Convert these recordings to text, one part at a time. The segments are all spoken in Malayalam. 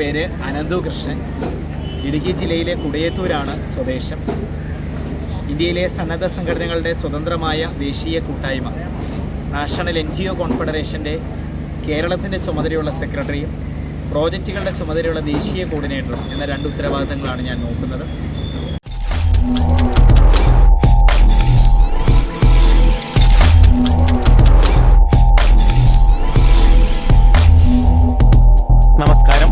പേര് അനന്തു കൃഷ്ണൻ. ഇടുക്കി ജില്ലയിലെ കുടയത്തൂരാണ് സ്വദേശം. ഇന്ത്യയിലെ സന്നദ്ധ സംഘടനകളുടെ സ്വതന്ത്രമായ ദേശീയ കൂട്ടായ്മ നാഷണൽ NGO കോൺഫെഡറേഷൻ്റെ കേരളത്തിൻ്റെ ചുമതലയുള്ള സെക്രട്ടറിയും പ്രോജക്റ്റുകളുടെ ചുമതലയുള്ള ദേശീയ കോർഡിനേറ്ററും എന്ന 2 ഉത്തരവാദിത്തങ്ങളാണ് ഞാൻ നോക്കുന്നത്. നമസ്കാരം.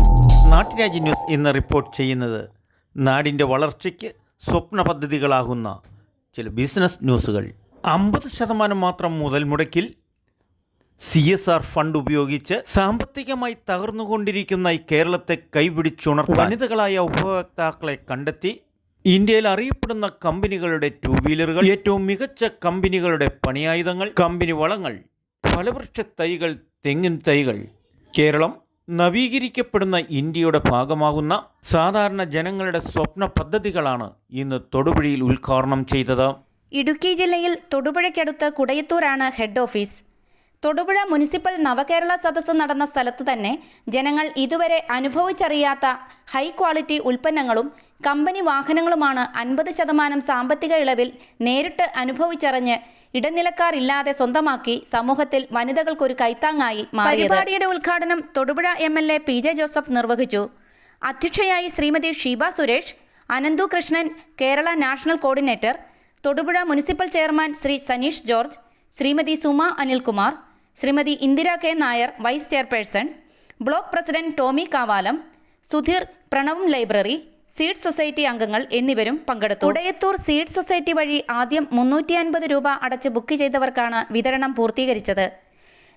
നാട്ടുരാജ്യ ന്യൂസ് ഇന്ന് റിപ്പോർട്ട് ചെയ്യുന്നത് നാടിൻ്റെ വളർച്ചയ്ക്ക് സ്വപ്ന പദ്ധതികളാകുന്ന ചില ബിസിനസ് ന്യൂസുകൾ. 50% മാത്രം മുതൽ മുടക്കിൽ CSR ഫണ്ട് ഉപയോഗിച്ച് സാമ്പത്തികമായി തകർന്നുകൊണ്ടിരിക്കുന്ന ഈ കേരളത്തെ കൈപിടിച്ചുണർത്താൻ വനിതകളായ ഉപഭോക്താക്കളെ കണ്ടെത്തി ഇന്ത്യയിൽ അറിയപ്പെടുന്ന കമ്പനികളുടെ 2 വീലറുകൾ, ഏറ്റവും മികച്ച കമ്പനികളുടെ പണിയായുധങ്ങൾ, കമ്പനി വളങ്ങൾ, ഫലവൃക്ഷ തൈകൾ, തെങ്ങിൻ തൈകൾ. കേരളം നവീകരിക്കപ്പെടുന്ന ഇന്ത്യയുടെ ഭാഗമാകുന്ന സാധാരണ ജനങ്ങളുടെ സ്വപ്ന പദ്ധതികളാണ് ഇന്ന് തൊടുപുഴയിൽ ഉദ്ഘാടനം ചെയ്തത്. ഇടുക്കി ജില്ലയിൽ തൊടുപുഴയ്ക്കടുത്ത് കുടയത്തൂരാണ് ഹെഡ് ഓഫീസ്. തൊടുപുഴ മുനിസിപ്പൽ നവകേരള സദസ്സ് നടന്ന സ്ഥലത്ത് തന്നെ ജനങ്ങൾ ഇതുവരെ അനുഭവിച്ചറിയാത്ത ഹൈ ക്വാളിറ്റി ഉൽപ്പന്നങ്ങളും കമ്പനി വാഹനങ്ങളുമാണ് 50% സാമ്പത്തിക ഇളവിൽ നേരിട്ട് അനുഭവിച്ചറിഞ്ഞ് ഇടനിലക്കാരില്ലാതെ സ്വന്തമാക്കി സമൂഹത്തിൽ വനിതകൾക്കൊരു കൈത്താങ്ങായി മാറിയത്. പരിപാടിയുടെ ഉദ്ഘാടനം തൊടുപുഴ MLA PJ ജോസഫ് നിർവഹിച്ചു. അധ്യക്ഷയായി Shrimati Sheeba Suresh, Ananthu Krishnan Kerala national coordinator, Thodupuzha municipal chairman Shri Saneesh George, Shrimati Suma Anilkumar, Shrimati Indira K Nair vice chairperson, block president Tomy Kavalam, Sudheer, പ്രണവും ലൈബ്രറി, സീഡ് സൊസൈറ്റി അംഗങ്ങൾ എന്നിവരും പങ്കെടുത്തു. കുടയത്തൂർ സീഡ് സൊസൈറ്റി വഴി ആദ്യം 350 രൂപ അടച്ച് ബുക്ക് ചെയ്തവർക്കാണ് വിതരണം പൂർത്തീകരിച്ചത്.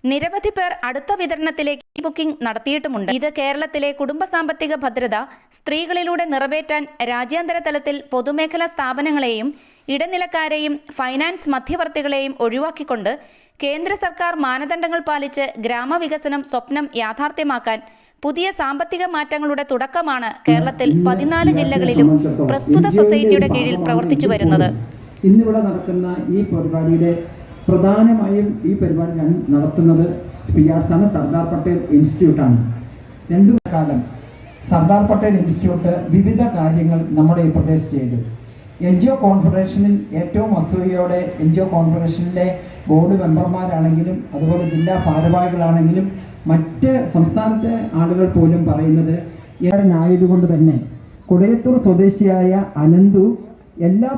നിരവധി പേർ അടുത്ത വിതരണത്തിലേക്ക് ബുക്കിംഗ് നടത്തിയിട്ടുമുണ്ട്. ഇത് കേരളത്തിലെ കുടുംബ സാമ്പത്തിക ഭദ്രത സ്ത്രീകളിലൂടെ നിറവേറ്റാൻ രാജ്യാന്തര തലത്തിൽ പൊതുമേഖലാ സ്ഥാപനങ്ങളെയും ഇടനിലക്കാരെയും ഫൈനാൻസ് മധ്യവർത്തികളെയും ഒഴിവാക്കിക്കൊണ്ട് കേന്ദ്ര സർക്കാർ മാനദണ്ഡങ്ങൾ പാലിച്ച് ഗ്രാമവികസനം സ്വപ്നം യാഥാർത്ഥ്യമാക്കാൻ പുതിയ സാമ്പത്തിക മാറ്റങ്ങളുടെ തുടക്കമാണ് കേരളത്തിൽ 14 ജില്ലകളിലും പ്രസ്തുത സൊസൈറ്റിയുടെ കീഴിൽ പ്രവർത്തിച്ചു വരുന്നത്. ഇന്നിവിടെ നടക്കുന്ന ഈ പരിപാടിയുടെ പ്രധാനമായും ഈ പരിപാടി നടത്തുന്നത് സ്പിയാർസാണ്, സർദാർ പട്ടേൽ ഇൻസ്റ്റിറ്റ്യൂട്ടാണ്. 2 കാലം സർദാർ പട്ടേൽ ഇൻസ്റ്റിറ്റ്യൂട്ട് വിവിധ കാര്യങ്ങൾ നമ്മുടെ ഈ പ്രദേശത്ത് ചെയ്തു. NGO കോൺഫെഡറേഷനിൽ ഏറ്റവും അസൂയയോടെ NGO കോൺഫെഡറേഷനിലെ ബോർഡ് മെമ്പർമാരാണെങ്കിലും അതുപോലെ ജില്ലാ ഭാരവാഹികളാണെങ്കിലും മറ്റ് സംസ്ഥാനത്തെ ആളുകൾ പോലും പറയുന്നത് ആയതുകൊണ്ട് തന്നെ കുടയത്തൂർ സ്വദേശിയായ അനന്തു എല്ലാ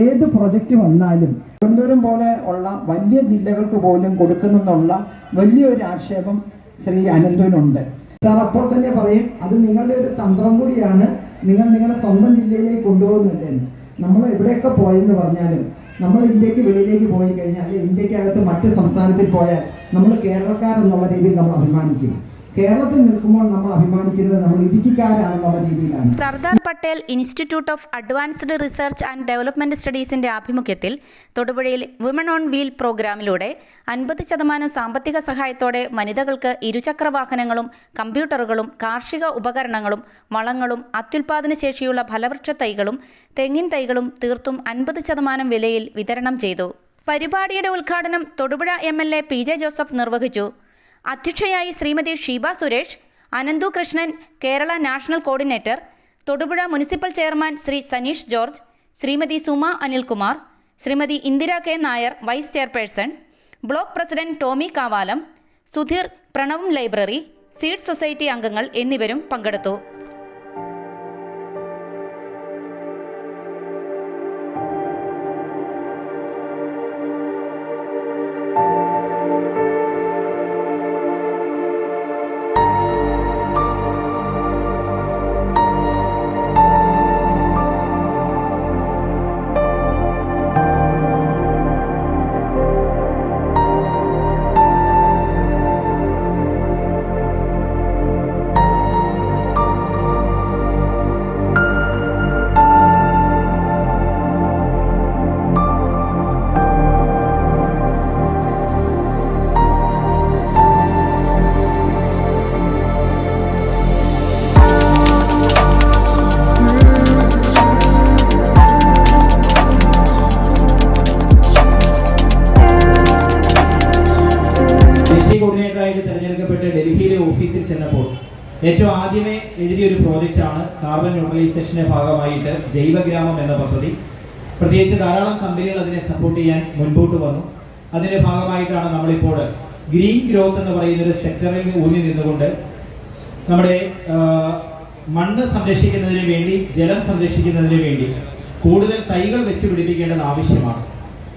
ഏത് പ്രൊജക്റ്റ് വന്നാലും തിരുവനന്തപുരം പോലെ ഉള്ള വലിയ ജില്ലകൾക്ക് പോലും കൊടുക്കുന്നെന്നുള്ള വലിയൊരു ആക്ഷേപം ശ്രീ അനന്തുവിനുണ്ട്. സാർ അപ്പോൾ തന്നെ പറയും, അത് നിങ്ങളുടെ ഒരു തന്ത്രം കൂടിയാണ്, നിങ്ങൾ നിങ്ങളുടെ സ്വന്തം ജില്ലയിലേക്ക് കൊണ്ടുപോകുന്നില്ലെന്ന്. നമ്മൾ എവിടെയൊക്കെ പോയെന്ന് പറഞ്ഞാലും നമ്മൾ ഇന്ത്യക്ക് വെളിയിലേക്ക് പോയി കഴിഞ്ഞാൽ, ഇന്ത്യക്കകത്ത് മറ്റ് സംസ്ഥാനത്തിൽ പോയാൽ നമ്മൾ കേരളക്കാരെന്നുള്ള രീതിയിൽ നമ്മൾ അഭിമാനിക്കും. കേരളത്തിൽ നിൽക്കുമ്പോൾ നമ്മൾ അഭിമാനിക്കുന്നത് നമ്മൾ ഇടുക്കിക്കാരാണെന്നുള്ള രീതിയിലാണ്. Sardar Patel institute of advanced research and development സ്റ്റഡീസിന്റെ ആഭിമുഖ്യത്തിൽ തൊടുപുഴയിൽ വിമൺ ഓൺ വീൽ പ്രോഗ്രാമിലൂടെ 50% സാമ്പത്തിക സഹായത്തോടെ വനിതകൾക്ക് ഇരുചക്ര വാഹനങ്ങളും കമ്പ്യൂട്ടറുകളും കാർഷിക ഉപകരണങ്ങളും വളങ്ങളും അത്യുൽപാദന ശേഷിയുള്ള ഫലവൃക്ഷ തൈകളും തെങ്ങിൻ തൈകളും തീർത്തും 50% വിലയിൽ വിതരണം ചെയ്തു. പരിപാടിയുടെ ഉദ്ഘാടനം തൊടുപുഴ MLA PJ ജോസഫ് നിർവഹിച്ചു. അധ്യക്ഷയായി Shrimati Sheeba Suresh, Ananthu Krishnan Kerala national coordinator, Thodupuzha municipal chairman Shri Saneesh George, Shrimati Suma Anilkumar, Shrimati Indira K Nair vice chairperson, block president Tomy Kavalam, Sudheer, പ്രണവും ലൈബ്രറി, സീഡ് സൊസൈറ്റി അംഗങ്ങൾ എന്നിവരും പങ്കെടുത്തു. ഏറ്റവും ആദ്യമേ എഴുതിയൊരു പ്രോജക്റ്റാണ് കാർബൺ ന്യൂട്രലൈസേഷൻ്റെ ഭാഗമായിട്ട് ജൈവഗ്രാമം എന്ന പദ്ധതി. പ്രത്യേകിച്ച് ധാരാളം കമ്പനികൾ അതിനെ സപ്പോർട്ട് ചെയ്യാൻ മുൻപോട്ട് വന്നു. അതിൻ്റെ ഭാഗമായിട്ടാണ് നമ്മളിപ്പോൾ ഗ്രീൻ ഗ്രോത്ത് എന്ന് പറയുന്നൊരു സെക്ടറിൽ ഊന്നി നിന്നുകൊണ്ട് നമ്മുടെ മണ്ണ് സംരക്ഷിക്കുന്നതിന് വേണ്ടി, ജലം സംരക്ഷിക്കുന്നതിന് വേണ്ടി കൂടുതൽ തൈകൾ വെച്ച് പിടിപ്പിക്കേണ്ടത് ആവശ്യമാണ്.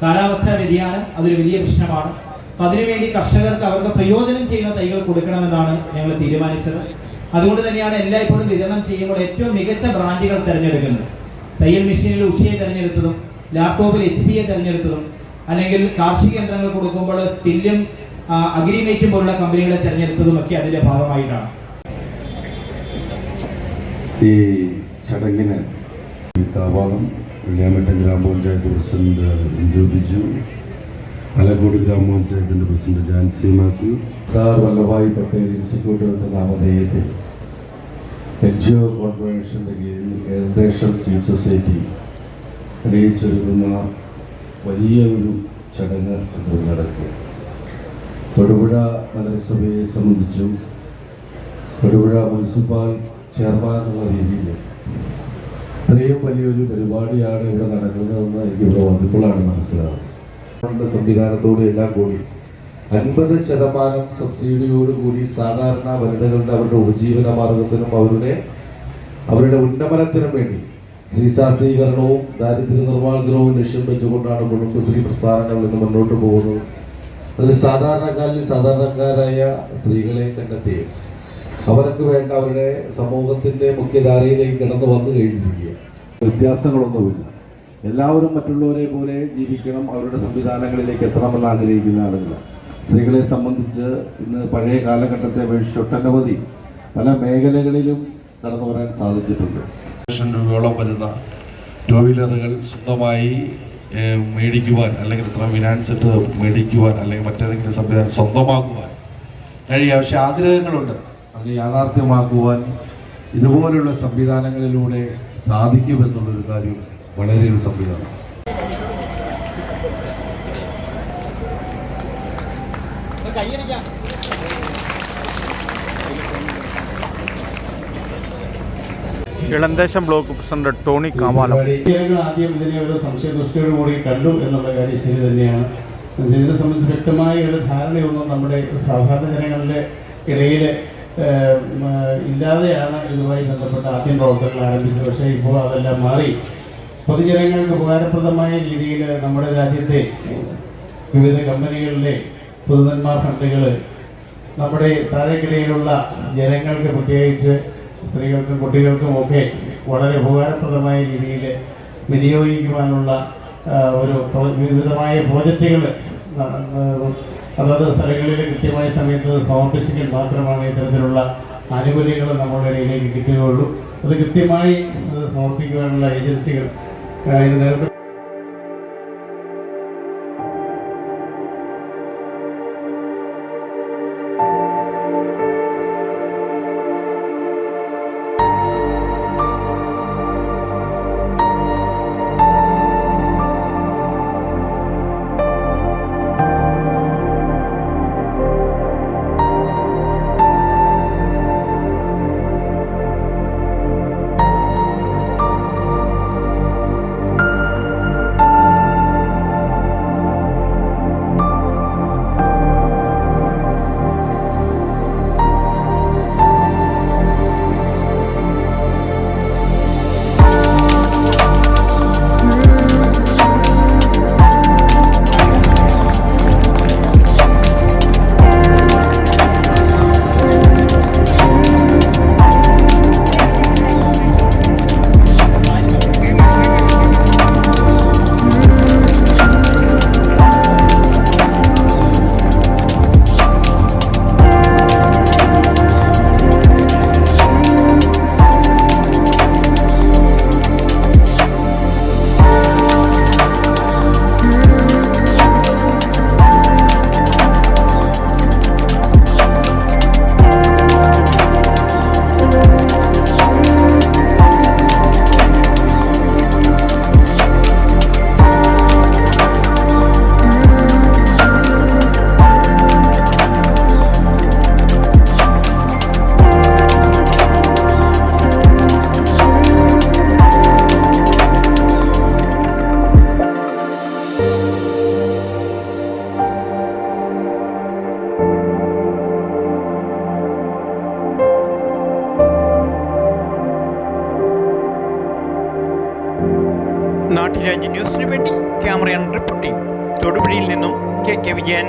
കാലാവസ്ഥാ വ്യതിയാനം അതൊരു വലിയ പ്രശ്നമാണ്. അപ്പം അതിനുവേണ്ടി കർഷകർക്ക് അവർക്ക് പ്രയോജനം ചെയ്യുന്ന തൈകൾ കൊടുക്കണമെന്നാണ് ഞങ്ങൾ തീരുമാനിച്ചത്. അതുകൊണ്ട് തന്നെയാണ് എല്ലായ്പ്പോഴും വിതരണം ചെയ്യുമ്പോൾ ഏറ്റവും മികച്ച ബ്രാൻഡുകൾ തിരഞ്ഞെടുക്കുന്നത്. തയ്യൽ മെഷീനിൽ ഉഷയെ തിരഞ്ഞെടുത്തതും ലാപ്ടോപ്പിൽ HP-യെ തിരഞ്ഞെടുത്തതും അല്ലെങ്കിൽ കാർഷിക യന്ത്രങ്ങൾ കൊടുക്കുമ്പോൾ സ്റ്റില്ലും അഗ്രിമേറ്റും പോലുള്ള കമ്പനികളെ തിരഞ്ഞെടുത്തതും ഒക്കെ അതിൻ്റെ ഭാഗമായിട്ടാണ്. ഈ ചടങ്ങിന് കാവാളം വെള്ളിയാമറ്റം ഗ്രാമപഞ്ചായത്ത് പ്രസിഡന്റ് ഇന്ദു ബിജു, ആലക്കോട് ഗ്രാമപഞ്ചായത്തിൻ്റെ പ്രസിഡന്റ് ജാൻസി മാത്യു, സർദാർ വല്ലഭായ് പട്ടേൽ ഇൻസ്റ്റിറ്റ്യൂട്ടിൻ്റെ നാമധേയത്തിൽ NGO കോർപ്പറേഷൻ്റെ കീഴിൽ ഏകദേശം സിവിൽ സൊസൈറ്റി അണിയിച്ചൊരുക്കുന്ന വലിയ ഒരു ചടങ്ങ് ഇപ്പോൾ നടക്കുക. തൊടുപുഴ നഗരസഭയെ സംബന്ധിച്ചും തൊടുപുഴ മുനിസിപ്പൽ ചെയർമാൻ എന്നുള്ള രീതിയിൽ ഇത്രയും വലിയൊരു പരിപാടിയാണ് ഇവിടെ നടക്കുന്നതെന്ന് എനിക്ക് ഇവിടെ വന്നപ്പോഴാണ് മനസ്സിലാവുന്നത്. സംവിധാനത്തോടെ എല്ലാം കൂടി 50% സബ്സിഡിയോട് കൂടി സാധാരണ വനിതകളുടെ അവരുടെ ഉപജീവന മാർഗത്തിനും അവരുടെ ഉന്നമനത്തിനും വേണ്ടി സ്ത്രീശാക്തീകരണവും ദാരിദ്ര്യ നിർമ്മാർജ്ജനവും ലക്ഷ്യം വെച്ചുകൊണ്ടാണ് കുടുംബശ്രീ പ്രസ്ഥാനങ്ങൾ ഇന്ന് മുന്നോട്ട് പോകുന്നത്. അതിൽ സാധാരണക്കാരായ സ്ത്രീകളെ കണ്ടെത്തി അവർക്ക് വേണ്ട അവരുടെ സമൂഹത്തിൻ്റെ മുഖ്യധാരയിലേക്ക് കടന്നു വന്നു കഴിഞ്ഞിരിക്കുക. വ്യത്യാസങ്ങളൊന്നുമില്ല. എല്ലാവരും മറ്റുള്ളവരെ പോലെ ജീവിക്കണം, അവരുടെ സംവിധാനങ്ങളിലേക്ക് എത്തണമെന്ന് ആഗ്രഹിക്കുന്ന ആളുകളാണ്. സ്ത്രീകളെ സംബന്ധിച്ച് ഇന്ന് പഴയ കാലഘട്ടത്തെ അപേക്ഷിച്ച് ഒട്ടനവധി പല മേഖലകളിലും കടന്നു വരാൻ സാധിച്ചിട്ടുണ്ട്. രൂപയോളം വരുന്ന 2 വീലറുകൾ സ്വന്തമായി മേടിക്കുവാൻ, അല്ലെങ്കിൽ ഇത്ര ഫിനാൻസ് ഇട്ട് മേടിക്കുവാൻ, അല്ലെങ്കിൽ മറ്റേതെങ്കിലും സംവിധാനം സ്വന്തമാക്കുവാൻ കഴിയുക. പക്ഷേ ആഗ്രഹങ്ങളുണ്ട്. അതിനെ യാഥാർത്ഥ്യമാക്കുവാൻ ഇതുപോലുള്ള സംവിധാനങ്ങളിലൂടെ സാധിക്കുമെന്നുള്ളൊരു കാര്യം വളരെ ഒരു സംവിധാനം. ഇളന്തേശം ബ്ലോക്ക് പ്രസിഡന്റ് ടോണി കാവാലം. ആദ്യം ഇതിനെ ഒരു സംശയദൃഷ്ടിയോട് കൂടി കണ്ടു എന്നുള്ള കാര്യം ശരി തന്നെയാണ്. ഇതിനെ സംബന്ധിച്ച് വ്യക്തമായ ഒരു ധാരണയൊന്നും നമ്മുടെ സാധാരണ ജനങ്ങളുടെ ഇടയിൽ ഇല്ലാതെയാണ് ഇതുമായി ബന്ധപ്പെട്ട ആദ്യം പ്രവർത്തനങ്ങൾ ആരംഭിച്ചത്. പക്ഷേ ഇപ്പോൾ അതെല്ലാം മാറി പൊതുജനങ്ങൾക്ക് ഉപകാരപ്രദമായ രീതിയിൽ നമ്മുടെ രാജ്യത്തെ വിവിധ കമ്പനികളിലെ പൊതുനന്മ ഫണ്ടുകൾ നമ്മുടെ താഴേക്കിടയിലുള്ള ജനങ്ങൾക്ക്, പ്രത്യേകിച്ച് സ്ത്രീകൾക്കും കുട്ടികൾക്കും ഒക്കെ വളരെ ഉപകാരപ്രദമായ രീതിയിൽ വിനിയോഗിക്കുവാനുള്ള ഒരു വിവിധമായ പ്രോജക്റ്റുകൾ അതത് സ്ഥലങ്ങളിൽ കൃത്യമായ സമയത്ത് സമർപ്പിച്ചെങ്കിൽ മാത്രമാണ് ഇത്തരത്തിലുള്ള ആനുകൂല്യങ്ങൾ നമ്മുടെ ഇടയിലേക്ക് കിട്ടുകയുള്ളൂ. അത് കൃത്യമായി സമർപ്പിക്കുവാനുള്ള ഏജൻസികൾ ഇതിന് നേതൃത്വം നാട്ടുരാജ്യ ന്യൂസിന് വേണ്ടി ക്യാമറയാൻ റിപ്പോർട്ടിംഗ് തൊടുപുഴയിൽ നിന്നും കെ വിജയൻ.